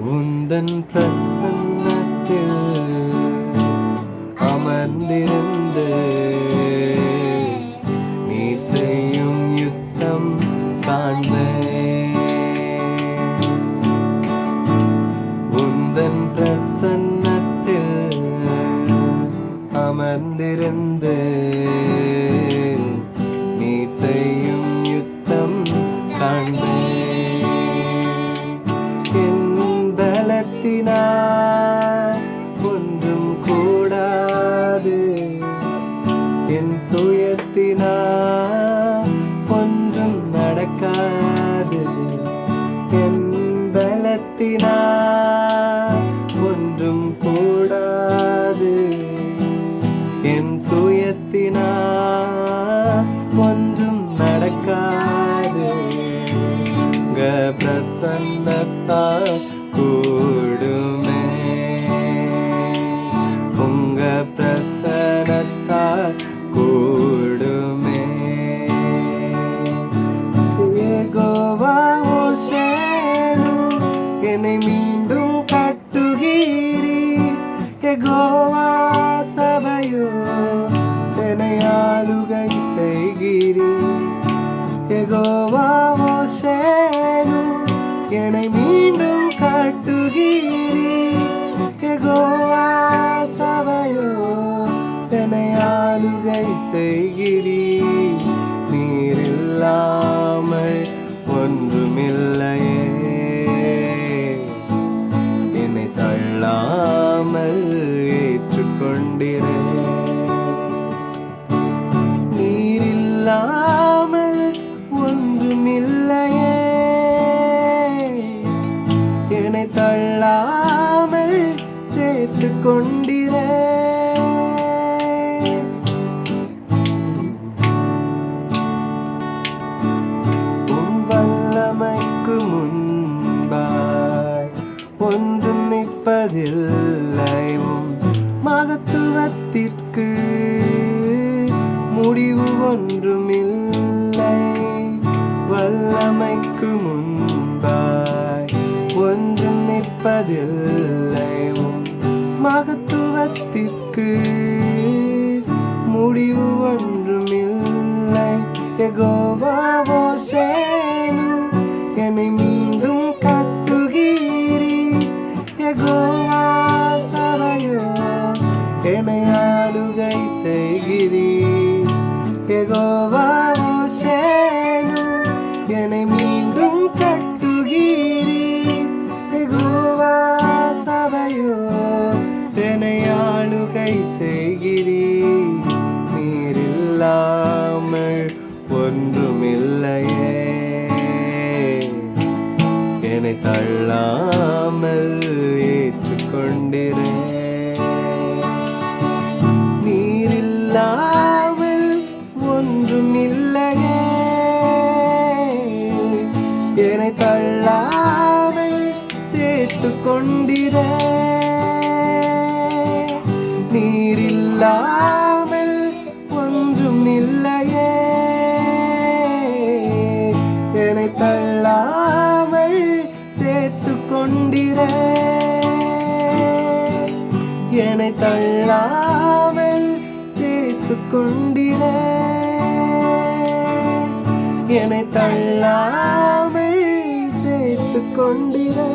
உந்தன் பிரசன்னத்தில் அமர்ந்திருந்து நீர் செய்யும் யுத்தம் காண்பேன். உந்தன் பிரசன்னத்தில் அமர்ந்திருந்து நீர் செய்யும் யுத்தம் காண்பேன். என் பலத்தினால் ஒன்றும் கூடாது, என் சுயத்தினால் ஒன்றும் நடக்காது. என் பலத்தினால் ஒன்றும் கூடாது, என் சுயத்தினால் ஒன்றும் நடக்காது. உங்க பிரசன்னத்தால் கூடுமே, உங்க பிரசன்னத்தால் கூடுமே. யெகோவா ஓஷேனு என்னை மீண்டும் கட்டுகிறீர். யெகோவா சபையோ என்னை ஆளுகை செய்கிறீர். யெகோவா ஓஷேனு என்னை மீண்டும் கட்டுகிறீர். யெகோவா சபையோ என்னை ஆளுகை செய்கிறீர். நீர் இல்லாமல் ஒன்றுமில்லையே, என்னை தள்ளாமல் ஏற்றுக்கொண்டிரே. நீர் இல்லாமல் ஒன்றுமில்லையே, என்னை தள்ளாமல் சேர்த்து கொண்டிரே. உன் வல்லமைக்கு முன்பாய் ஒன்றும் நிற்பதில்லை, உன் மகத்துவத்திற்கு முடிவு ஒன்றுமில்லை. வல்லமைக்கு முன்பாய் ஒன்றும் நிற்பதில்லை, உன் மகத்துவத்திற்கு முடிவு ஒன்றுமில்லை. யெகோவா ஓஷேனு என்னை மீண்டும் கட்டுகிறீர். யெகோவா சபையோ என்னை ஆளுகை செய்கிறீர். யெகோவா ஓஷேனு என்னை மீண்டும் கட்டுகிறீர். யெகோவா சபையோ என்னை ஆளுகை செய்கிறீர். நீர் இல்லாமல் ஒன்றுமில்லையே, என்னை தள்ளாமல் ஏற்றுக்கொண்டிரே. நீர் இல்லாமல் ஒன்றுமில்லையே, என்னை தள்ளாமல் சேர்த்து கொண்டிரே. நீர் இல்லாமல் ஒன்றுமில்லையே, என்னை தள்ளாமல் சேர்த்து கொண்டிரே. என்னை தள்ளாமல் சேர்த்து கொண்டிரே. என்னை தள்ளாமல் சேர்த்து கொண்டிரே.